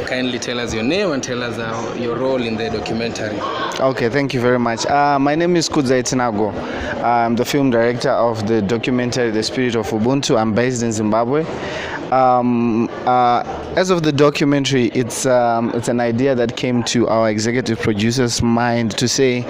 kindly tell us your name and tell us your role in the documentary. Okay, thank you very much. My name is Kudzai Tinago. I'm the film director of the documentary The Spirit of Ubuntu. I'm based in Zimbabwe. As of the documentary, it's an idea that came to our executive producer's mind to say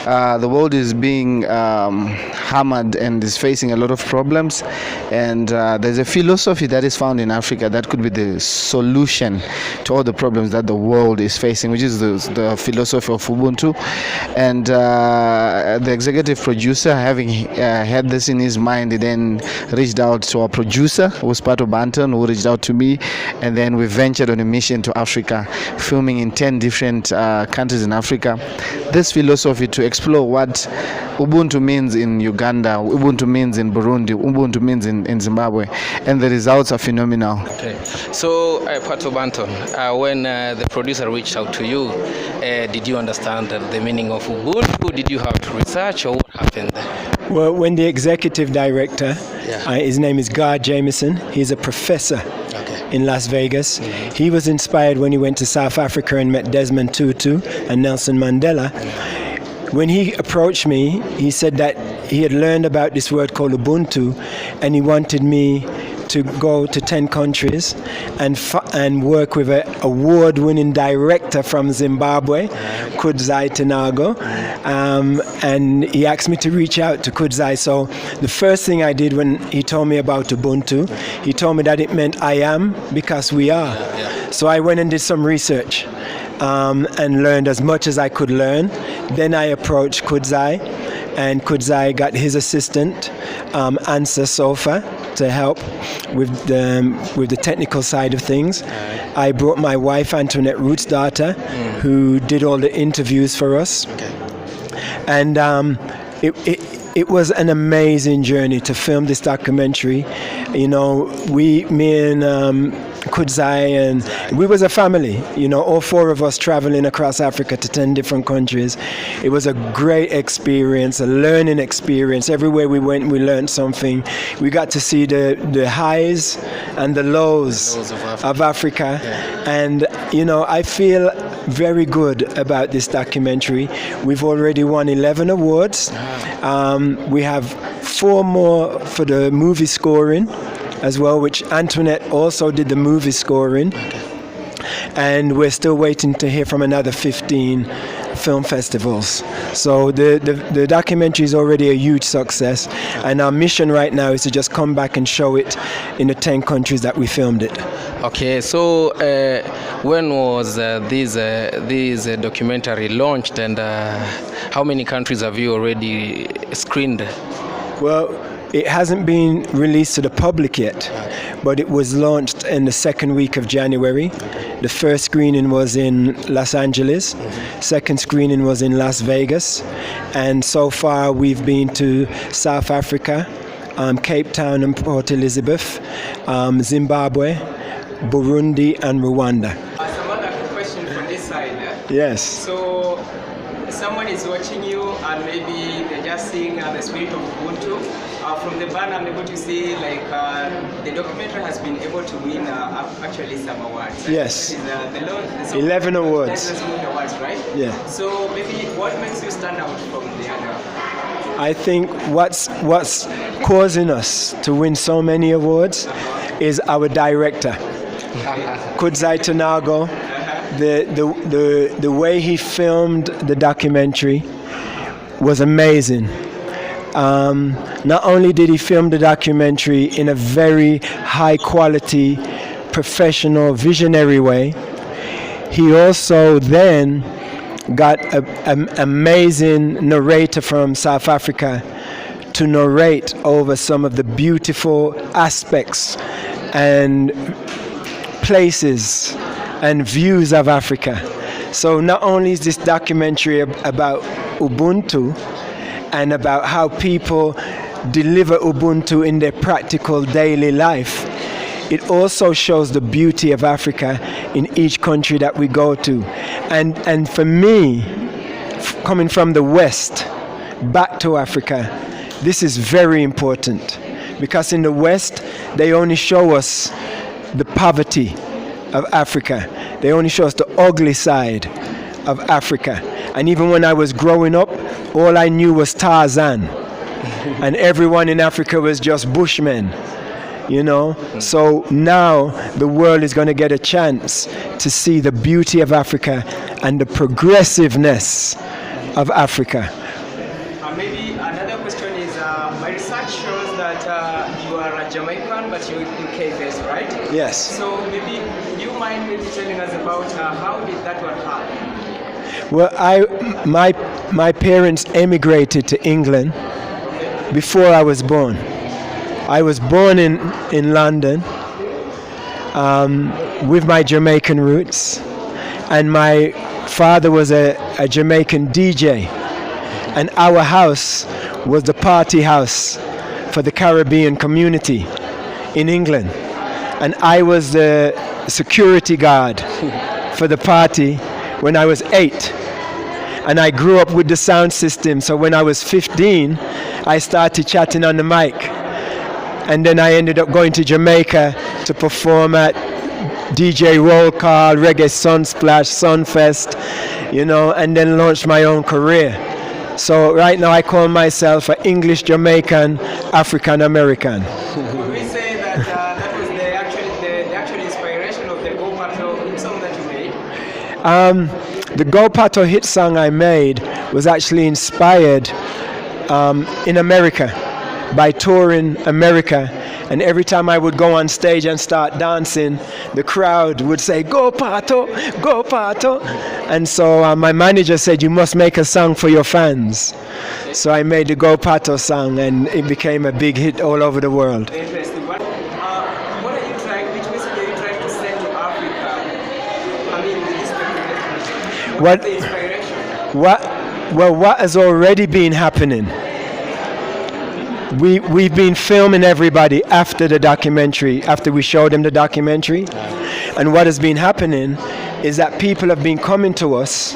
the world is being hammered and is facing a lot of problems, and there's a philosophy that is found in Africa that could be the solution to all the problems that the world is facing, which is the philosophy of Ubuntu. And the executive producer, having had this in his mind, he then reached out to our producer, who was Pato, Banton, who reached out to me, and then we ventured on a mission to Africa, filming in 10 different countries in Africa. This philosophy to explore what Ubuntu means in Uganda, Ubuntu means in Burundi, Ubuntu means in Zimbabwe, and the results are phenomenal. Okay. So, Pato, Banton, when the producer reached out to you, did you understand the meaning of Ubuntu? Did you have to research, or what happened? Well, when the executive director, his name is Gar Jameson, he's a professor in Las Vegas. Mm-hmm. He was inspired when he went to South Africa and met Desmond Tutu and Nelson Mandela. When he approached me, he said that he had learned about this word called Ubuntu, and he wanted me to go to 10 countries and work with an award-winning director from Zimbabwe, Kudzai Tinago, and he asked me to reach out to Kudzai. So the first thing I did when he told me about Ubuntu, he told me that it meant I am because we are. So I went and did some research and learned as much as I could learn. Then I approached Kudzai, and Kudzai got his assistant, Ansa Sofa, to help with the technical side of things. I brought my wife, Antoinette Rootsdata, who did all the interviews for us. And it was an amazing journey to film this documentary. You know, me and Kudzai, and we was a family, you know, all four of us traveling across Africa to 10 different countries. It was a great experience, a learning experience. Everywhere we went, we learned something. We got to see the highs and the lows of Africa. And, you know, I feel very good about this documentary. We've already won 11 awards. We have 4 more for the movie scoring as well, which Antoinette also did the movie scoring. And we're still waiting to hear from another 15 film festivals. So the documentary is already a huge success, and our mission right now is to just come back and show it in the 10 countries that we filmed it. Okay, so when was this documentary launched, and how many countries have you already screened? Well, it hasn't been released to the public yet, but it was launched in the second week of January. The first screening was in Los Angeles, second screening was in Las Vegas, and so far we've been to South Africa, Cape Town and Port Elizabeth, Zimbabwe, Burundi and Rwanda. Another question from this side. Yes. So someone is watching you and maybe they're just seeing the spirit of Ubuntu. From the banner, I'm able to see like the documentary has been able to win actually some awards. Yes. The 11 awards. 11 awards, right? Yeah. So maybe what makes you stand out from the other? I think what's causing us to win so many awards is our director, Kudzai Tinago. The way he filmed the documentary was amazing. Not only did he film the documentary in a very high quality, professional, visionary way, he also then got an amazing narrator from South Africa to narrate over some of the beautiful aspects and places and views of Africa. So not only is this documentary about Ubuntu and about how people deliver Ubuntu in their practical daily life, it also shows the beauty of Africa in each country that we go to. And for me, coming from the West back to Africa, this is very important, because in the West, they only show us the poverty of Africa. They only show us the ugly side of Africa. And even when I was growing up, all I knew was Tarzan. And everyone in Africa was just Bushmen, you know. So now the world is going to get a chance to see the beauty of Africa and the progressiveness of Africa. Maybe another question is, my research shows that you are a Jamaican, but you're UK based, right? Yes. So maybe, do you mind maybe telling us about how did that one happen? Well, my parents emigrated to England before I was born. I was born in London with my Jamaican roots, and my father was a Jamaican DJ, and our house was the party house for the Caribbean community in England, and I was the security guard for the party when I was 8. And I grew up with the sound system, so when I was 15, I started chatting on the mic. And then I ended up going to Jamaica to perform at DJ Roll Call, Reggae Sunsplash, Sunfest, you know, and then launched my own career. So right now I call myself an English Jamaican African American. Would we say that that was the actual inspiration of the Go Pato hit song that you made? The Go Pato hit song I made was actually inspired in America by touring America, and every time I would go on stage and start dancing, the crowd would say, "Go Pato, go Pato," and so my manager said, "You must make a song for your fans." So I made the Go Pato song, and it became a big hit all over the world. Interesting. What are you trying? Which message are you trying to send to Africa? I mean, with this documentary. What's the inspiration? What has already been happening? We've been filming everybody after the documentary, after we showed them the documentary. And what has been happening is that people have been coming to us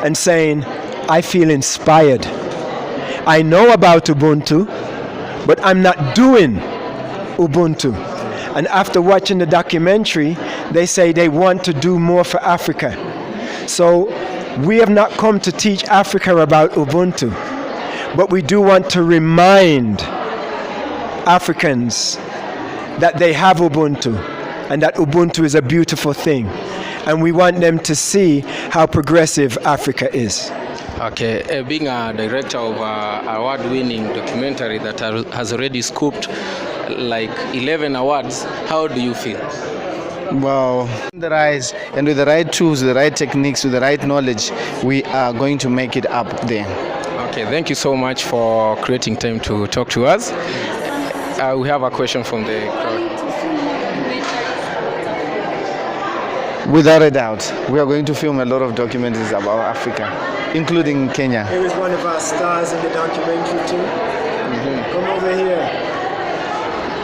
and saying, "I feel inspired. I know about Ubuntu, but I'm not doing Ubuntu." And after watching the documentary, they say they want to do more for Africa. So we have not come to teach Africa about Ubuntu, but we do want to remind Africans that they have Ubuntu and that Ubuntu is a beautiful thing. And we want them to see how progressive Africa is. Okay, being a director of an award-winning documentary that has already scooped like 11 awards, how do you feel? Well, the rise, and with the right tools, with the right techniques, with the right knowledge, we are going to make it up there. Okay, thank you so much for creating time to talk to us. We have a question from the crowd. Without a doubt, we are going to film a lot of documentaries about Africa, including Kenya. Here is one of our stars in the documentary too. Mm-hmm. Come over here.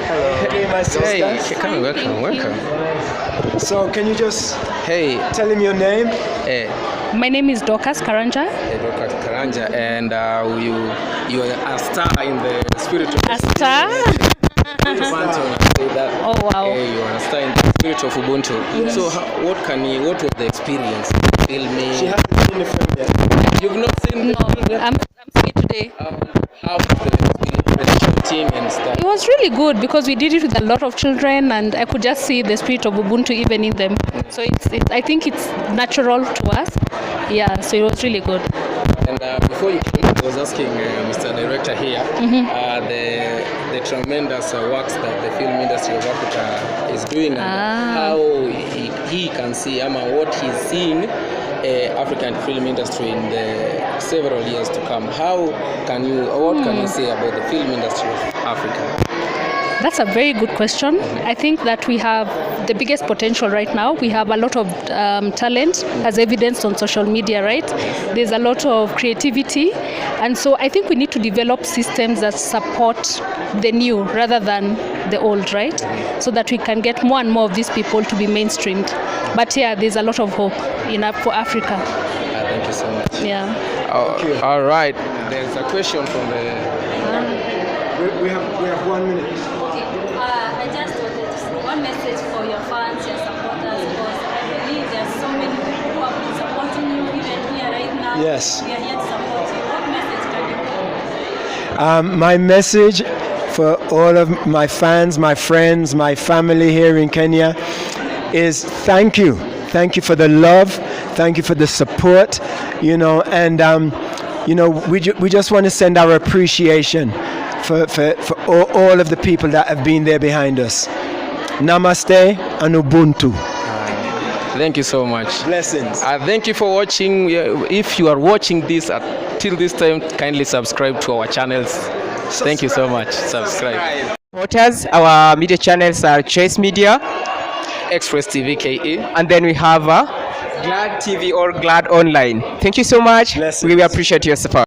Hello. Hey, my sister. Hey, come, welcome. So, can you just tell him your name? My name is Dorcas Karanja. Dorcas Karanja, and you are a star in the spirit of A star? Banton, say that. Oh wow! You are a star in the spirit of Ubuntu. Mm-hmm. So, what was the experience? Filming? She hasn't seen the film yet. You've not seen the film yet? I'm seeing it today. How was the experience? Shooting and stuff? It was really good because we did it with a lot of children, and I could just see the spirit of Ubuntu even in them. So I think it's natural to us. Yeah, so it was really good. And before you came, I was asking Mr. Director here, the tremendous works that the film industry of Africa is doing, and how he can see what he's seeing African film industry in the several years to come. What can you say about the film industry of Africa? That's a very good question. I think that we have the biggest potential right now. We have a lot of talent, as evidenced on social media, right? There's a lot of creativity. And so I think we need to develop systems that support the new rather than the old, right? So that we can get more and more of these people to be mainstreamed. But yeah, there's a lot of hope for Africa. Thank you so much. Yeah. All right. There's a question from the... We have 1 minute. I just wanted to say one message for your fans, your supporters, because I believe there's so Yes. We are here to support you. What message can you give? My message for all of my fans, my friends, my family here in Kenya is thank you. Thank you for the love. Thank you for the support. And we just want to send our appreciation for all of the people that have been there behind us. Namaste and Ubuntu. Thank you so much. Blessings. Thank you for watching. If you are watching this till this time, kindly subscribe to our channels. Thank you so much. Subscribe. Supporters, our media channels are Chase Media, Express TV KE. and then we have Glad TV or Glad Online. Thank you so much. Blessings. We really appreciate your support.